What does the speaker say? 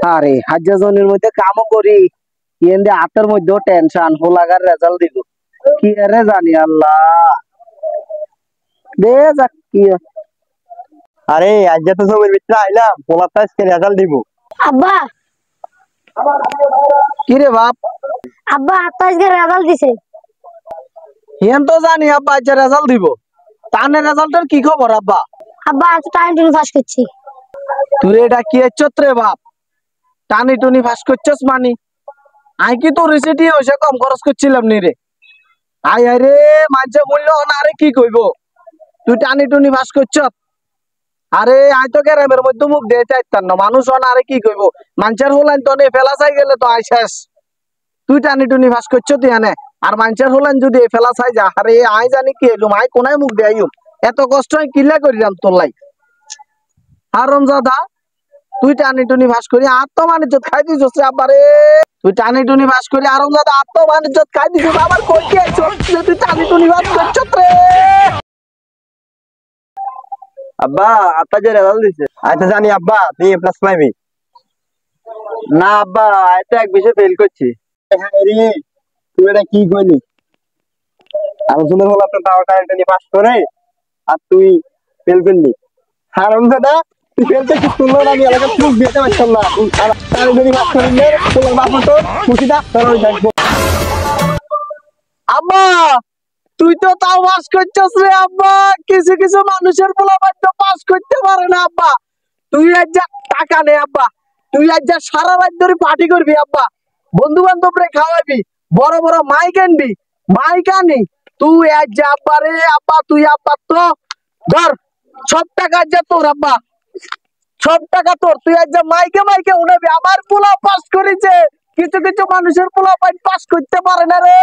আরে হাজাজনের মধ্যে কামও করি এন্ডে হাতের মধ্যেও টেনশন হোলাগার রেজাল্ট দিব কি আরে জানি আল্লাহ দে যাক কি আরে আজ তো সবের ভিতরে আইলাম পোলাটা আজকে রেজাল্ট দিব। আব্বা কি রে বাপ আব্বা তো আজকে রেজাল্ট দিছে। হেন তো জানি আব্বা আজ রেজাল্ট দিব তানে রেজাল্টের কি খবর আব্বা আব্বা আজ টাইম টিন পাস করছি। তুই এটা কি হচ্ছত রে বাপ টানি টুনি ফাঁস করছস মানি আই কি তো রিসিটি হইছে কম খরচ করছিলাম নি রে আই আরে মাঝে মূল্য না আরে কি কইব তুই টানি টুনি ফাঁস করছত আরে আই তো গ্রামের মধ্যে মুখ দিয়ে চাইতাম না মানুষ না আরে কি কইব মানুষের হলাইন তো নে ফেলা চাই গেলে তো আই শেষ তুই টানি টুনি ফাঁস করছ তুই আনে আর মানুষের হলাইন যদি ফেলা চাই যা আরে আই জানি কি এলুম আই কোনায় মুখ দিয়ে আইম এত কষ্ট আমি কিলা করিলাম তোর লাই হারম জাদা তুই টানি টুনি ফাঁস করি আত্মমানিজ্জত খাই দিছস রে আব্বা রে তুই টানি টুনি ফাঁস করি আরম জাদা আত্মমানিজ্জত খাই দিছস আবার কই কি আইছস তুই টানি টুনি ফাঁস করছস রে আব্বা আপা যে রেজাল্ট দিছে আচ্ছা জানি আব্বা তুই এ প্লাস পাইবি। না আব্বা আই তো এক বিষয়ে ফেল করছি। হ্যাঁ রে তুই এটা কি কইলি আমি শুনে হলো আপনার টাওয়ার কারেন্ট নিয়ে পাস করে আর তুই ফেল করলি হারাম দাদা তুই ফেল করছিস শুনলো না আমি এলাকার মুখ দিতে পারতাম না আর তার যদি পাস করলে তোমার বাপ তো খুশিটা তোর ওই দেখবো। আব্বা তুই তো তাও পাস করছস রে আব্বা কিছু কিছু মানুষের পোলাপান তো পাস করতে পারে না আব্বা তুই আজ যা টাকা নে আব্বা তুই আজ যা সারা রাত ধরে পার্টি করবি আব্বা বন্ধু বান্ধব রে খাওয়াবি বড় বড় মাইক আনবি মাইক আনি তুই আজ যা আব্বা রে আব্বা তুই আব্বা তো ধর সব টাকা আজ যা তোর আব্বা সব টাকা তোর তুই আজ যা মাইকে মাইকে উঠাবি আমার পোলা পাস করেছে কিছু কিছু মানুষের পোলা পাস করতে পারে না রে।